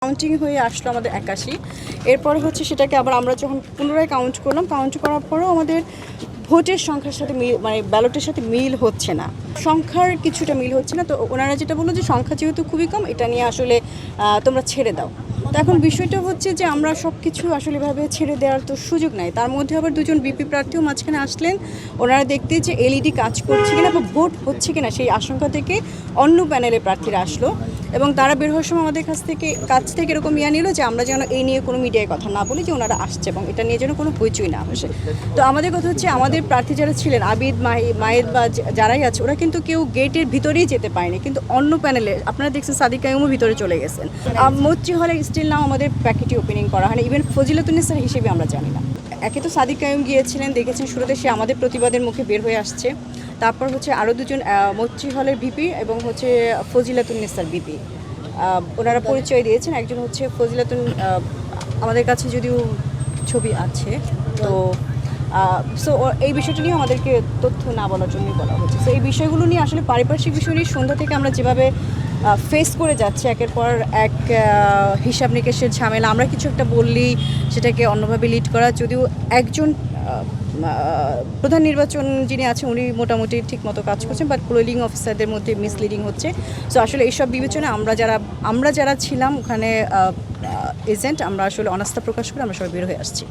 Counting হয়ে আসলো আমাদের 81। এরপরে হচ্ছে সেটাকে আবার আমরা যখন পুনরায় কাউন্ট করলাম, কাউন্ট করার পরেও আমাদের ভোটের সংখ্যার সাথে মিল, মানে ব্যালটের সাথে মিল হচ্ছে না, সংখ্যার কিছুটা মিল হচ্ছে না। তো ওনারা যেটা বললো যে সংখ্যা যেহেতু খুবই কম, এটা নিয়ে আসলে তোমরা ছেড়ে দাও। তো এখন বিষয়টা হচ্ছে যে আমরা সব কিছু আসলে এভাবে ছেড়ে দেওয়ার তো সুযোগ নাই। তার মধ্যে আবার দুজন বিপি প্রার্থীও মাঝখানে আসলেন। ওনারা দেখতে যে এলইডি কাজ করছে কিনা বা ভোট হচ্ছে কিনা সেই আশঙ্কা থেকে অন্য প্যানেলে প্রার্থীরা আসলো এবং তারা বের হওয়ার সময় আমাদের কাছ থেকে এরকম নিল যে আমরা যেন এই নিয়ে কোনো মিডিয়ায় কথা না বলি যে ওনারা আসছে এবং এটা নিয়ে যেন কোনো হইচই না আসে। তো আমাদের কথা হচ্ছে আমাদের প্রার্থী যারা ছিলেন আবিদ, মায়েদ বা যারাই আছে, ওরা কিন্তু কেউ গেটের ভিতরেই যেতে পারেনি, কিন্তু অন্য প্যানেলে আপনারা দেখছেন সাদিক কাইয়ুমও ভিতরে চলে গেছেন। মৈত্রী হলে স্টিল নাও আমাদের প্যাকেটই ওপেনিং করা হয় না, ইভেন ফজিলাতুন্নেসার হিসেবে আমরা জানি না। একে তো সাদিক কাইয়ুম গিয়েছিলেন, দেখেছেন শুরুতে সে আমাদের প্রতিবাদের মুখে বের হয়ে আসছে। তারপর হচ্ছে আরও দুজন মৈত্রী হলের ভিপি এবং হচ্ছে ফজিলাতুন্নেসার ভিপি, ওনারা পরিচয় দিয়েছেন। একজন হচ্ছে আমাদের কাছে যদিও ছবি আছে, তো সো এই বিষয়টা নিয়ে আমাদেরকে তথ্য না বলার জন্যই বলা হচ্ছে। সো এই বিষয়গুলো নিয়ে আসলে পারিপার্শ্বিক বিষয় নিয়ে সন্ধ্যা থেকে আমরা যেভাবে ফেস করে যাচ্ছি একের পর এক হিসাব নিকেশের ঝামেলা, আমরা কিছু একটা বললেই সেটাকে অন্যভাবে লিড করা। যদিও একজন প্রধান নির্বাচন যিনি আছেন উনি মোটামুটি ঠিকমতো কাজ করছেন, বাট পোলিং অফিসারদের মধ্যে মিসলিডিং হচ্ছে। সো আসলে এইসব বিবেচনা আমরা যারা ছিলাম ওখানে এজেন্ট, আমরা আসলে অনাস্থা প্রকাশ করে আমরা সবাই বের হয়ে আসছি।